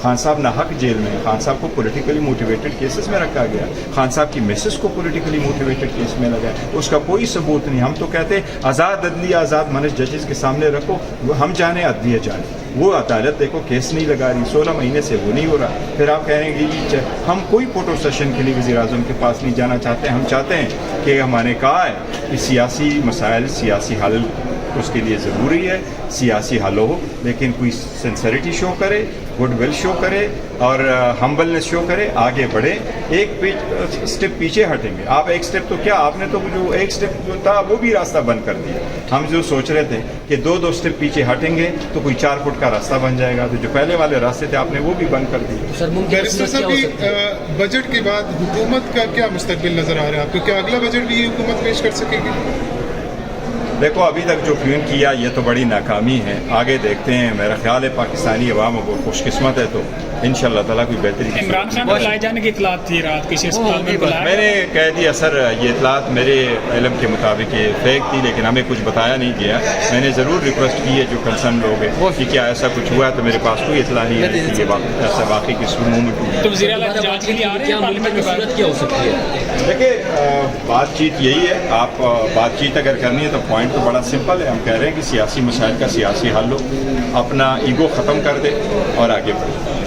خان صاحب ناحق جیل میں ہیں، خان صاحب کو پولیٹیکلی موٹیویٹڈ کیسز میں رکھا گیا، خان صاحب کی میسز کو پولیٹیکلی موٹیویٹڈ کیس میں لگا، اس کا کوئی ثبوت نہیں. ہم تو کہتے ہیں آزاد عدلیہ آزاد منش ججز کے سامنے رکھو، ہم جانے عدلیہ جانے. وہ عدالت دیکھو کیس نہیں لگا رہی، 16 مہینے سے وہ نہیں ہو رہا. پھر آپ کہہ رہے ہیں کہ ہم کوئی فوٹو سیشن کے لیے وزیر اعظم کے پاس نہیں جانا چاہتے. ہم چاہتے ہیں کہ ہم نے کہا ہے کہ سیاسی مسائل سیاسی حل اس کے لیے ضروری ہے، سیاسی حل ہو، لیکن کوئی سنسریٹی شو کرے، گڈ ول شو کرے اور ہمبلنس شو کرے، آگے بڑھے. ایک اسٹیپ پیچھے ہٹیں گے. آپ ایک اسٹیپ تو کیا، آپ نے تو جو ایک اسٹیپ جو تھا وہ بھی راستہ بند کر دیا. ہم جو سوچ رہے تھے کہ دو اسٹیپ پیچھے ہٹیں گے تو کوئی 4 فٹ کا راستہ بن جائے گا، تو جو پہلے والے راستے تھے آپ نے وہ بھی بند کر دیے. بیرسٹر صاحب بجٹ کے بعد حکومت کا کیا مستقبل نظر آ رہا ہے آپ کو؟ کیا اگلا بجٹ بھی یہ حکومت پیش کر سکے گی؟ دیکھو ابھی تک جو کیوں کیا یہ تو بڑی ناکامی ہے، آگے دیکھتے ہیں. میرا خیال ہے پاکستانی عوام بہت خوش قسمت ہے، تو انشاءاللہ تعالیٰ کوئی بہتری. عمران خان کو لائے جانے کی اطلاعات تھی رات کسی اسپتال میں بلایا، میں نے کہہ دیا سر یہ اطلاعات میرے علم کے مطابق یہ فیک تھی، لیکن ہمیں کچھ بتایا نہیں گیا. میں نے ضرور ریکویسٹ کی ہے جو کنسرن لوگ ہیں کہ کیا ایسا کچھ ہوا ہے، تو میرے پاس کوئی اطلاع نہیں ہے کہ یہ ایسا واقعی کس منہ میں. تو وزیر اعلیٰ جانچ کے لیے آ رہے ہیں پارلیمنٹ میں، صورت کیا ہو سکتی ہے؟ دیکھیں بات چیت یہی ہے، آپ بات چیت اگر کرنی ہے تو پوائنٹ تو بڑا سمپل ہے. ہم کہہ رہے ہیں کہ سیاسی مسائل کا سیاسی حل ہو، اپنا ایگو ختم کر دے اور آگے بڑھے.